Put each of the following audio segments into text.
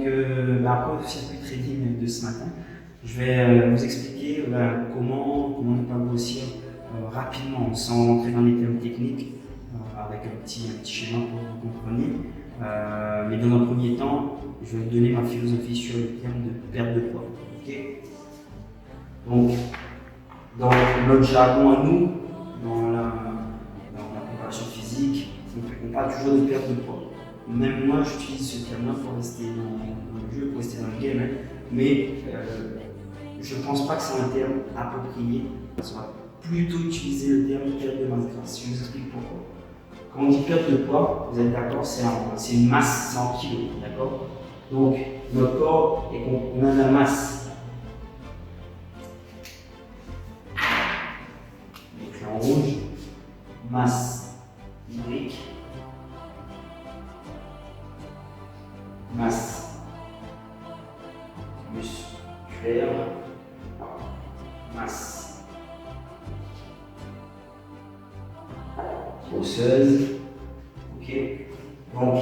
Après le circuit trading de ce matin, je vais vous expliquer comment ne pas grossir rapidement, sans rentrer dans les termes techniques, avec un petit schéma pour que vous compreniez. Mais dans un premier temps, je vais vous donner ma philosophie sur le terme de perte de poids. Okay. Donc, dans notre jargon à nous, dans la préparation physique, on parle toujours de perte de poids. Même moi, j'utilise ce terme-là pour rester dans le jeu, pour rester dans le game, hein. Mais je ne pense pas que c'est un terme approprié. On va plutôt utiliser le terme perte de masse grasse. Je vous explique pourquoi. Quand on dit perte de poids, vous êtes d'accord, c'est une masse, c'est en kilos, d'accord? Donc, notre corps, et qu'on a de la masse. Donc là en rouge, masse hydrique, masse musculaire, masse osseuse. Ok. Donc,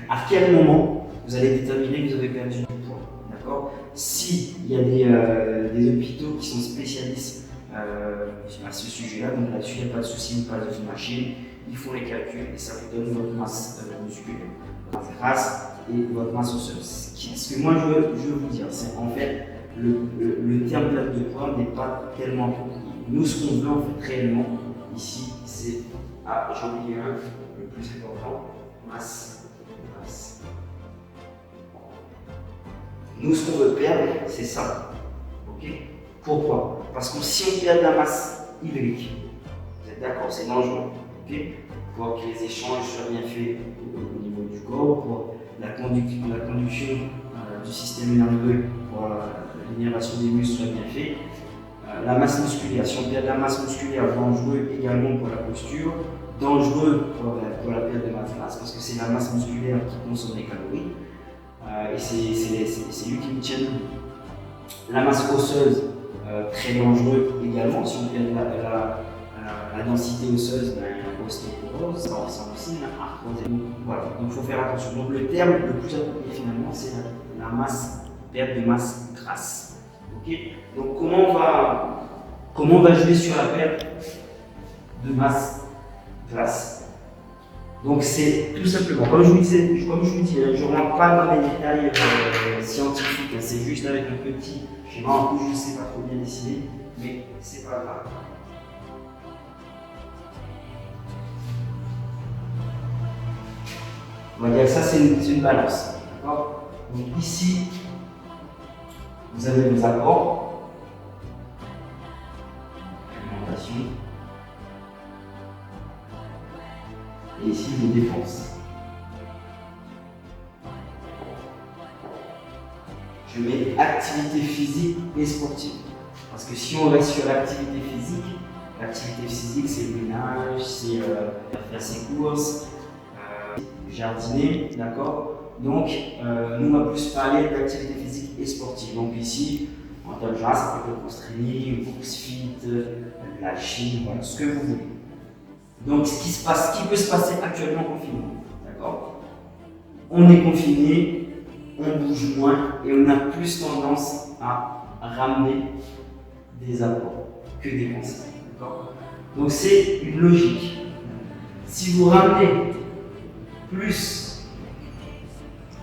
à quel moment vous allez déterminer que vous avez perdu du poids, d'accord? S'il y a des hôpitaux qui sont spécialistes à ce sujet-là, donc là-dessus il n'y a pas de souci, pas de machine, ils font les calculs et ça vous donne votre masse musculaire, votre masse grasse et votre masse osseuse. Ce que moi je veux vous dire, c'est en fait le terme perte de poids n'est pas tellement approprié. Nous, ce qu'on veut en fait réellement ici, c'est, j'ai oublié le plus important, masse grasse. Nous, ce qu'on veut perdre, c'est ça. Ok? Pourquoi? Parce que si on perd de la masse hydrique, vous êtes d'accord, c'est dangereux. Ok? Pour que les échanges soient bien faits au niveau du corps, pour la conduction du système nerveux, pour l'énervation des muscles soit bien faite. La masse musculaire, si on perd de la masse musculaire, dangereux également pour la posture, dangereux pour la perte de masse grasse, parce que c'est la masse musculaire qui consomme les calories, et c'est lui qui nous tient debout. La masse osseuse, très dangereux également, si on perd la densité osseuse, l'ostéoporose, ça aussi, l'arthrose. Voilà, donc il faut faire attention. Donc le terme le plus approprié finalement, c'est la perte de masse grasse. Okay. Donc comment on va jouer sur la perte de masse grasse? Donc c'est tout simplement, comme je vous dis, je ne rentre pas dans les détails scientifiques, hein, c'est juste avec un petit schéma, en plus je ne sais pas trop bien dessiner, mais c'est pas grave. On va dire que ça c'est une balance. D'accord? Donc ici, vous avez vos apports, alimentation, et ici vos dépenses. Je mets activité physique et sportive. Parce que si on reste sur l'activité physique c'est le ménage, c'est faire ses courses, jardiner, d'accord? Donc, nous on va plus parler d'activité physique et sportive. Donc ici, en termes de genre, ça peut être le cross-training, le crossfit, la Chine, voilà, ce que vous voulez. Donc, ce qui peut se passer actuellement en confinement, d'accord? On est confiné, on bouge moins et on a plus tendance à ramener des apports que dépenser, d'accord? Donc, c'est une logique. Si vous ramenez plus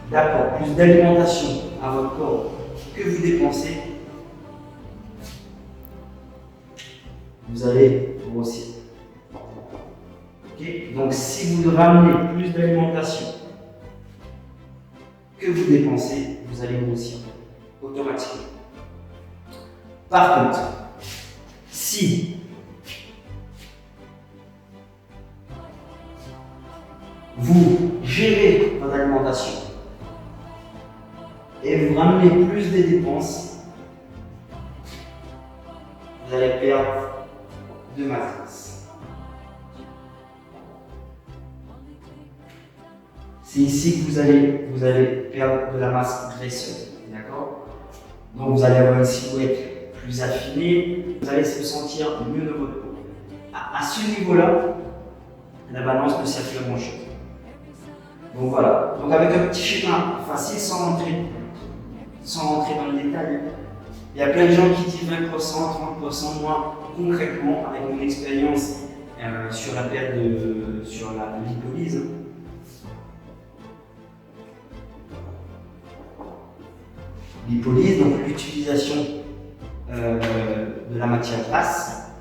d'apport, plus d'alimentation à votre corps que vous dépensez, vous allez grossir. Okay? Donc si vous ramenez plus d'alimentation que vous dépensez, vous allez grossir automatiquement. Par contre, si vous gérez votre alimentation et vous ramenez plus des dépenses, vous allez perdre de masse grasse. C'est ici que vous allez perdre de la masse graisseuse, d'accord? Donc vous allez avoir une silhouette plus affinée, vous allez se sentir mieux de votre peau. À ce niveau-là, la balance ne sert plus à grand chose. Donc voilà, donc avec un petit schéma facile sans rentrer dans le détail. Il y a plein de gens qui disent 20%, 30%, moi concrètement avec mon expérience sur la perte sur la lipolyse. Lipolyse, donc l'utilisation de la matière grasse.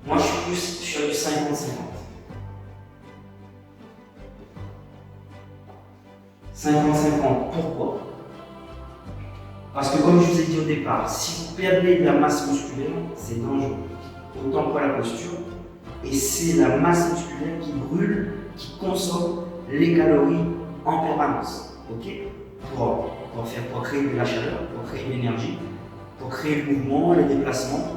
Moi je suis plus sur du 50-50. 50-50, pourquoi? Parce que comme je vous ai dit au départ, si vous perdez de la masse musculaire, c'est dangereux. Autant pour la posture. Et c'est la masse musculaire qui brûle, qui consomme les calories en permanence. Ok? Pour créer de la chaleur, pour créer de l'énergie, pour créer le mouvement, les déplacements.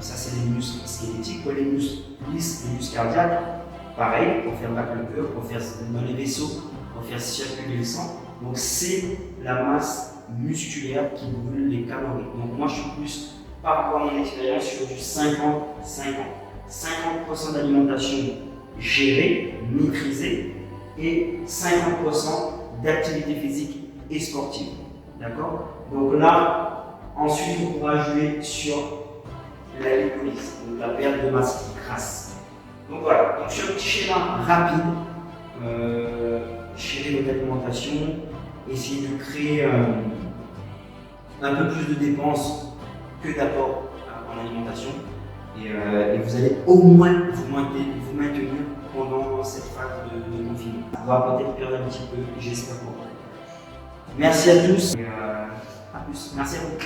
Ça c'est les muscles squelettiques, pour les muscles lisses, les muscles cardiaques. Pareil, pour faire battre le cœur, pour faire dans les vaisseaux, pour faire circuler le sang. Donc c'est la masse musculaire qui brûle les calories. Donc moi je suis plus, par rapport à mon expérience, sur du 50-50. 50% d'alimentation gérée, maîtrisée, et 50% d'activité physique et sportive. D'accord? Donc là, ensuite on pourra jouer sur la lipolyse, donc la perte de masse grasse. Donc voilà, donc sur un petit schéma rapide, gérer votre alimentation, essayer de créer un peu plus de dépenses que d'apports en alimentation, et vous allez au moins vous maintenir pendant cette phase de confinement. On va peut-être perdre un petit peu, j'espère pour vous. Merci à tous et à plus. Merci à vous.